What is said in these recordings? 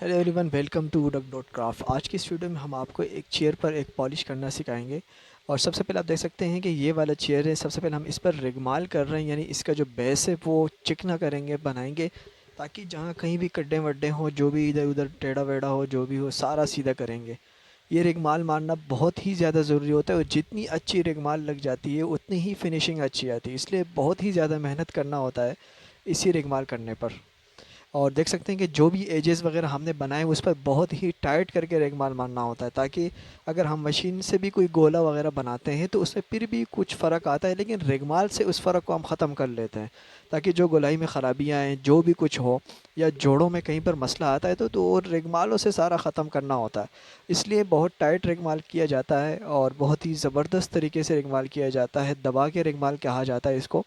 Hello everyone, welcome to Woodak dot craft. आज की इस वीडियो में हम आपको एक चेयर पर एक पॉलिश करना सिखाएंगे। और सबसे पहले आप देख सकते हैं कि ये वाला चेयर है। सबसे पहले हम इस पर रिगमाल कर रहे हैं, यानी इसका जो बेस है वो चिकना करेंगे, बनाएंगे, ताकि जहाँ कहीं भी गड्ढे वड्ढे हों, जो भी इधर उधर टेढ़ा वेढ़ा हो, जो भी हो सारा सीधा करेंगे। ये रिगमाल मारना बहुत ही ज़्यादा ज़रूरी होता है, और जितनी अच्छी रिगमाल लग जाती है उतनी ही फिनिशिंग अच्छी आती है। इसलिए बहुत ही ज़्यादा मेहनत करना होता है इसी रिगमाल करने पर। और देख सकते हैं कि जो भी एजेस वगैरह हमने बनाए उस पर बहुत ही टाइट करके रेगमाल मारना होता है, ताकि अगर हम मशीन से भी कोई गोला वगैरह बनाते हैं तो उसमें फिर भी कुछ फ़र्क आता है, लेकिन रेगमाल से उस फ़र्क को हम ख़त्म कर लेते हैं, ताकि जो गोलाई में ख़राबियाँ आएँ, जो भी कुछ हो, या जोड़ों में कहीं पर मसला आता है तो वो रेगमालों से सारा ख़त्म करना होता है। इसलिए बहुत टाइट रेगमाल किया जाता है और बहुत ही ज़बरदस्त तरीके से रेगमाल किया जाता है, दबा के रेगमाल कहा जाता है इसको।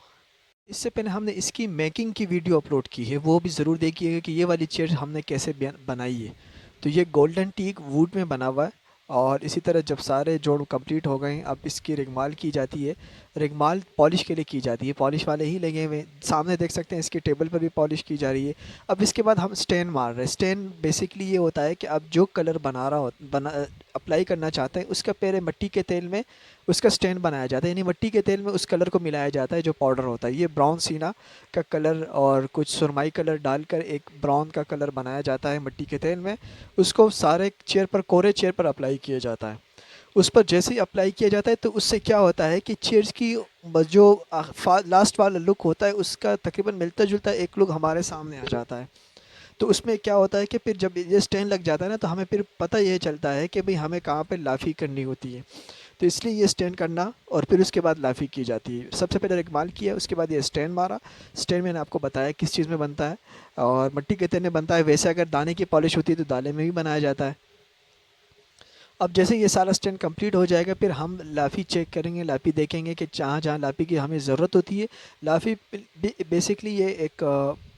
इससे पहले हमने इसकी मेकिंग की वीडियो अपलोड की है, वो भी ज़रूर देखिएगा कि ये वाली चेयर हमने कैसे बनाई है। तो ये गोल्डन टीक वुड में बना हुआ है। और इसी तरह जब सारे जोड़ कंप्लीट हो गए, अब इसकी रिगमाल की जाती है। रिगमाल पॉलिश के लिए की जाती है, पॉलिश वाले ही लगे हुए हैं। सामने देख सकते हैं इसकी टेबल पर भी पॉलिश की जा रही है। अब इसके बाद हम स्टेन मार रहे हैं। स्टेन बेसिकली ये होता है कि अब जो कलर बना रहा हो बना अप्लाई करना चाहते हैं, उसका पहले मिट्टी के तेल में उसका स्टैंड बनाया जाता है, यानी मिट्टी के तेल में उस कलर को मिलाया जाता है जो पाउडर होता है। ये ब्राउन सीना का कलर और कुछ सुरमई कलर डालकर एक ब्राउन का कलर बनाया जाता है मिट्टी के तेल में। उसको सारे चेयर पर, कोरे चेयर पर अप्लाई किया जाता है। उस पर जैसे ही अप्लाई किया जाता है तो उससे क्या होता है कि चेयर्स की जो लास्ट वाला लुक होता है उसका तकरीबन मिलता जुलता एक लुक हमारे सामने आ जाता है। तो उसमें क्या होता है कि फिर जब ये स्टैंड लग जाता है ना, तो हमें फिर पता ये चलता है कि भाई हमें कहाँ पे लाफी करनी होती है। तो इसलिए ये स्टैंड करना और फिर उसके बाद लाफी की जाती है। सबसे पहले रिकमाल किया, उसके बाद ये स्टैंड मारा। स्टैंड मैंने आपको बताया किस चीज़ में बनता है, और मिट्टी के तेल में बनता है। वैसे अगर दाने की पॉलिश होती है तो दाने में भी बनाया जाता है। अब जैसे ये सारा स्टैंड कंप्लीट हो जाएगा, फिर हम लाफी चेक करेंगे, लाफी देखेंगे कि जहाँ जहाँ लाफी की हमें ज़रूरत होती है। लाफी बेसिकली ये एक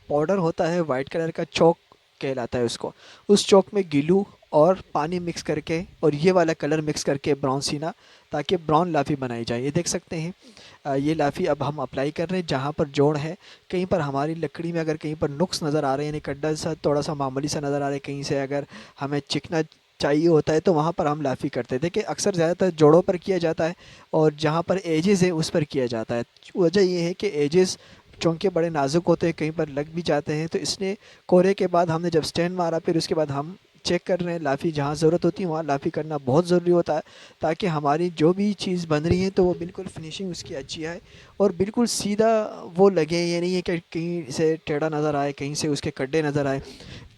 पाउडर होता है, वाइट कलर का चौक कहलाता है उसको। उस चौक में गिलू और पानी मिक्स करके और ये वाला कलर मिक्स करके ब्राउन सीना, ताकि ब्राउन लाफी बनाई जाए। ये देख सकते हैं ये लाफी अब हम अप्लाई कर रहे हैं जहाँ पर जोड़ है। कहीं पर हमारी लकड़ी में अगर कहीं पर नुक्स नज़र आ रहे हैं, यानी गड्ढा सा थोड़ा सा मामूली सा नज़र आ रहा है, कहीं से अगर हमें चिकना चाहिए होता है तो वहाँ पर हम लाफी करते हैं। देखिए अक्सर ज़्यादातर जोड़ों पर किया जाता है और जहाँ पर एजेस है उस पर किया जाता है। वजह ये है कि एजेस चूँकि बड़े नाजुक होते हैं, कहीं पर लग भी जाते हैं, तो इसलिए कोरे के बाद हमने जब स्टैंड मारा फिर उसके बाद हम चेक कर रहे हैं। लाफी जहाँ ज़रूरत होती है वहाँ लाफी करना बहुत ज़रूरी होता है, ताकि हमारी जो भी चीज़ बन रही है तो वो बिल्कुल फिनिशिंग उसकी अच्छी आए और बिल्कुल सीधा वो लगे। ये नहीं है कि कहीं से टेढ़ा नज़र आए, कहीं से उसके गड्ढे नज़र आए।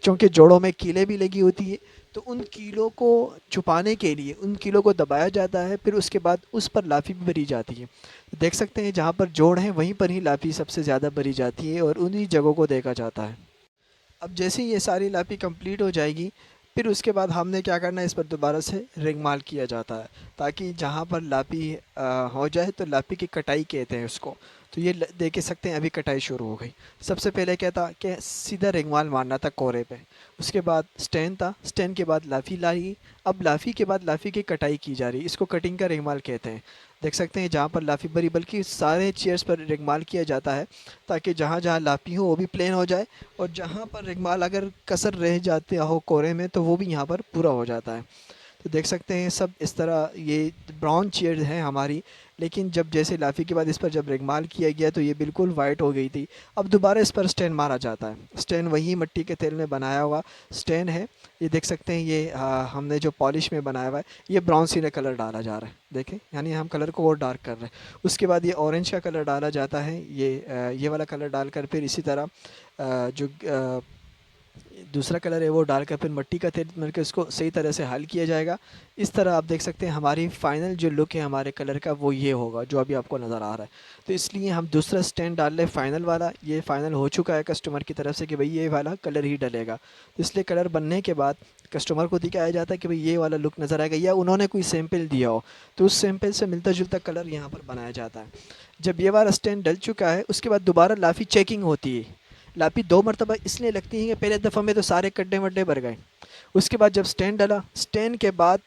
क्योंकि जोड़ों में कीलें भी लगी होती है, तो उन कीलों को छुपाने के लिए उन कीलों को दबाया जाता है, फिर उसके बाद उस पर लाफी भी भरी जाती है। तो देख सकते हैं जहाँ पर जोड़ है वहीं पर ही लाफी सबसे ज़्यादा भरी जाती है और उन्हीं जगहों को देखा जाता है। अब जैसे ही ये सारी लापी कंप्लीट हो जाएगी, फिर उसके बाद हमने क्या करना है, इस पर दोबारा से रिगमाल किया जाता है, ताकि जहाँ पर लापी हो जाए तो लापी की कटाई कहते हैं उसको। तो ये देख सकते हैं अभी कटाई शुरू हो गई। सबसे पहले क्या था कि सीधा रिगमाल मारना था कोरे पे। उसके बाद स्टैंड था, स्टैंड के बाद लाफी लाई। अब लाफी के बाद लाफी की कटाई की जा रही है, इसको कटिंग का रिगमाल कहते हैं। देख सकते हैं जहाँ पर लाफी भरी, बल्कि सारे चेयर्स पर रिगमाल किया जाता है, ताकि जहाँ जहाँ लापी हो वो भी प्लेन हो जाए, और जहाँ पर रिगमाल अगर कसर रह जाते हो कोरे में तो वो भी यहाँ पर पूरा हो जाता है। तो देख सकते हैं सब इस तरह ये ब्राउन चेयर है हमारी। लेकिन जब जैसे लाफी के बाद इस पर जब रिगमाल किया गया तो ये बिल्कुल वाइट हो गई थी। अब दोबारा इस पर स्टैंड मारा जाता है। स्टैंड वही मिट्टी के तेल में बनाया हुआ स्टैंड है। ये देख सकते हैं ये हमने जो पॉलिश में बनाया हुआ है, ये ब्राउन सीने कलर डाला जा रहा है, देखें, यानी हम कलर को और डार्क कर रहे हैं। उसके बाद ये ऑरेंज का कलर डाला जाता है, ये वाला कलर डालकर फिर इसी तरह जो दूसरा कलर है वो डालकर फिर मिट्टी का तेल मिलकर उसको सही तरह से हल किया जाएगा। इस तरह आप देख सकते हैं हमारी फाइनल जो लुक है हमारे कलर का वो ये होगा जो अभी आपको नज़र आ रहा है। तो इसलिए हम दूसरा स्टैंड डाल रहे हैं फाइनल वाला। ये फाइनल हो चुका है कस्टमर की तरफ से कि भाई ये वाला कलर ही डलेगा। तो इसलिए कलर बनने के बाद कस्टमर को दिखाया जाता है कि भाई ये वाला लुक नज़र आएगा, या उन्होंने कोई सैंपल दिया हो तो उस सैंपल से मिलता जुलता कलर यहाँ पर बनाया जाता है। जब ये वाला स्टैंड डल चुका है उसके बाद दोबारा लाफी चेकिंग होती है। लापी दो मरतबा इसलिए लगती है कि पहले दफ़ा में तो सारे गड्ढे वड्ढे भर गए। उसके बाद जब स्टैंड डला, स्टैंड के बाद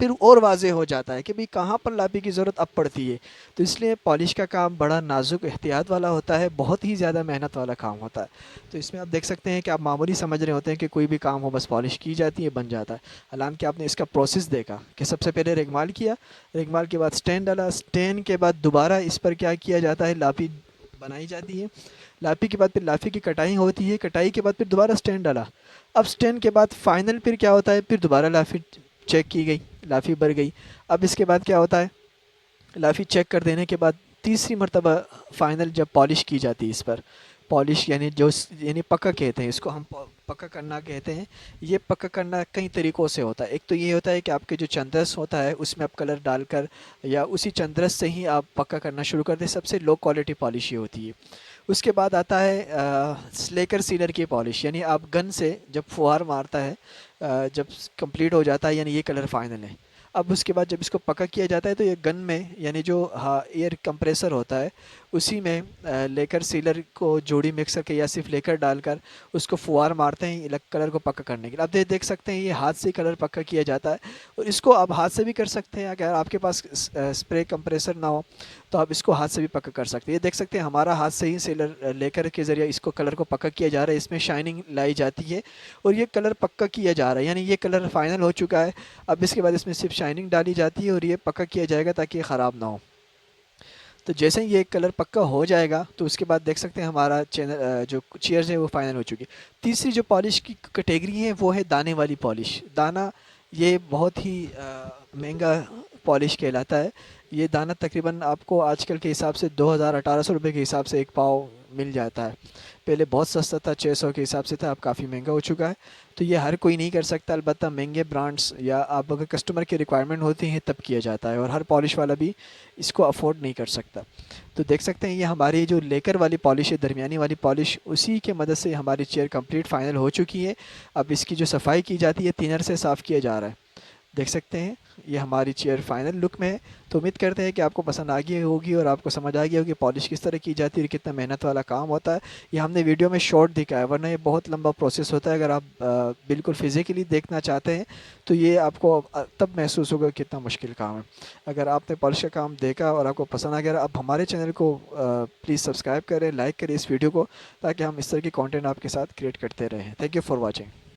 फिर और वाज़ेह हो जाता है कि भाई कहाँ पर लापी की ज़रूरत अब पड़ती है। तो इसलिए पॉलिश का काम बड़ा नाजुक एहतियात वाला होता है, बहुत ही ज़्यादा मेहनत वाला काम होता है। तो इसमें आप देख सकते हैं कि आप मामूली समझ रहे होते हैं कि कोई भी काम हो बस पॉलिश की जाती है, बन जाता है। हालांकि आपने इसका प्रोसेस देखा कि सबसे पहले रेगमाल किया, रेगमाल के बाद स्टैंड डाला, स्टैंड के बाद दोबारा इस पर क्या किया जाता है, लापी बनाई जाती है। लापी के बाद फिर लापी की कटाई होती है, कटाई के बाद फिर दोबारा स्टैंड डाला। अब स्टैंड के बाद फाइनल फिर क्या होता है, फिर दोबारा लाफी चेक की गई, लाफी भर गई। अब इसके बाद क्या होता है, लाफी चेक कर देने के बाद तीसरी मरतबा फाइनल जब पॉलिश की जाती है इस पर, पॉलिश यानी जो यानी पक्का कहते हैं इसको, हम पक्का करना कहते हैं। ये पक्का करना कई तरीक़ों से होता है। एक तो ये होता है कि आपके जो चंद्रस होता है उसमें आप कलर डालकर या उसी चंद्रस से ही आप पक्का करना शुरू कर दें, सबसे लो क्वालिटी पॉलिश ये होती है। उसके बाद आता है स्लेकर सीलर की पॉलिश, यानी आप गन से जब फुहार मारता है, जब कंप्लीट हो जाता है यानी ये कलर फाइनल है। अब उसके बाद जब इसको पक्का किया जाता है तो ये गन में यानी जो एयर कंप्रेसर होता है उसी में लेकर सीलर को जोड़ी मिक्स करके या सिर्फ लेकर डालकर उसको फुहार मारते हैं कलर को पक्का करने के लिए। आप देख सकते हैं ये हाथ से कलर पक्का किया जाता है, और इसको आप हाथ से भी कर सकते हैं। अगर आपके पास स्प्रे कंप्रेसर ना हो तो आप इसको हाथ से भी पक्का कर सकते हैं। ये देख सकते हैं हमारा हाथ से ही सीलर लेकर के ज़रिए इसको कलर को पक्का किया जा रहा है, इसमें शाइनिंग लाई जाती है और ये कलर पक्का किया जा रहा है, यानी ये कलर फाइनल हो चुका है। अब इसके बाद इसमें सिर्फ शाइनिंग डाली जाती है और ये पक्का किया जाएगा ताकि ये ख़राब ना हो। तो जैसे ही ये कलर पक्का हो जाएगा तो उसके बाद देख सकते हैं हमारा चैनल जो चेयर्स है वो फाइनल हो चुकी है। तीसरी जो पॉलिश की कैटेगरी है वो है दाने वाली पॉलिश। दाना ये बहुत ही महंगा पॉलिश कहलाता है। ये दाना तकरीबन आपको आजकल के हिसाब से 2000-1800 रुपये के हिसाब से एक पाव मिल जाता है। पहले बहुत सस्ता था, 600 के हिसाब से था, अब काफ़ी महंगा हो चुका है। तो ये हर कोई नहीं कर सकता, अलबत्ता महंगे ब्रांड्स या आप अगर कस्टमर की रिक्वायरमेंट होती है तब किया जाता है, और हर पॉलिश वाला भी इसको अफोर्ड नहीं कर सकता। तो देख सकते हैं ये हमारी जो लेकर वाली पॉलिश है, दरमियानी वाली पॉलिश, उसी के मदद से हमारी चेयर कंप्लीट फाइनल हो चुकी है। अब इसकी जो सफाई की जाती है थिनर से साफ़ किया जा रहा है। देख सकते हैं ये हमारी चेयर फाइनल लुक में है। तो उम्मीद करते हैं कि आपको पसंद आ गई होगी और आपको समझ आ गई होगी पॉलिश किस तरह की जाती है और कितना मेहनत वाला काम होता है। ये हमने वीडियो में शॉर्ट दिखाया, वरना ये बहुत लंबा प्रोसेस होता है। अगर आप बिल्कुल फिज़िकली देखना चाहते हैं तो ये आपको तब महसूस होगा कितना मुश्किल काम है। अगर आपने पॉलिश का काम देखा और आपको पसंद आ गया, आप हमारे चैनल को प्लीज़ सब्सक्राइब करें, लाइक करें इस वीडियो को, ताकि हम इस तरह की कॉन्टेंट आपके साथ क्रिएट करते रहें। Thank you for watching.